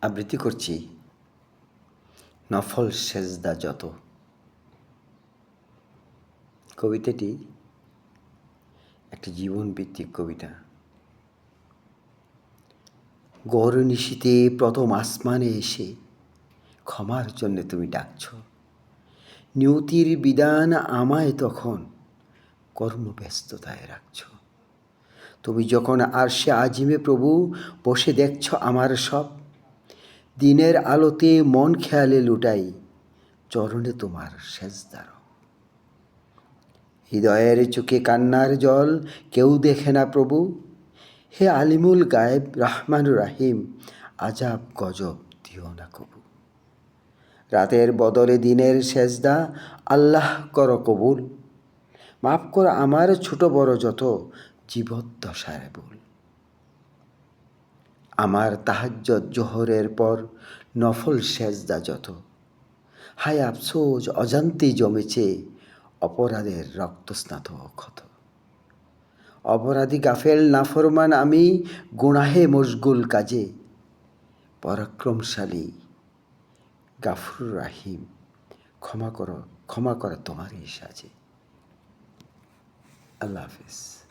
আবৃত্তি করছি নফল সেজদা যত। কবিতাটি একটি জীবনভিত্তিক কবিতা। গৌর নিশীতে প্রথম আসমানে এসে ক্ষমার জন্যে তুমি ডাকছ। নিয়তির বিধান আমায় তখন কর্মব্যস্ততায় রাখছ। তুমি যখন আরশে আজিমে প্রভু বসে দেখছ আমার সব, দিনের আলোতে মন খেয়ালে লুটাই চরণে তোমার সেজদার। হৃদয়ের চোখে কান্নার জল কেউ দেখে না প্রভু, হে আলিমুল গায়েব রহমানুর রাহিম, আজাব গজব দিও না কবু। রাতের বদলে দিনের সেজদা আল্লাহ কর কবুল, মাফ কর আমার ছোট বড় যত জীবদ্দশার ভুল। আমার তাহাজ্জুদ জোহরের পর নফল সেজদা যত, হায় আফসোস অজান্তেই জমেছে অপরাধের রক্তস্নাত ক্ষত। অপরাধী গাফেল নাফরমান আমি, গুনাহে মশগুল কাজে, পরাক্রমশালী গাফুর রাহিম ক্ষমা করো তোমারই সাজে। আল্লাহ হাফিজ।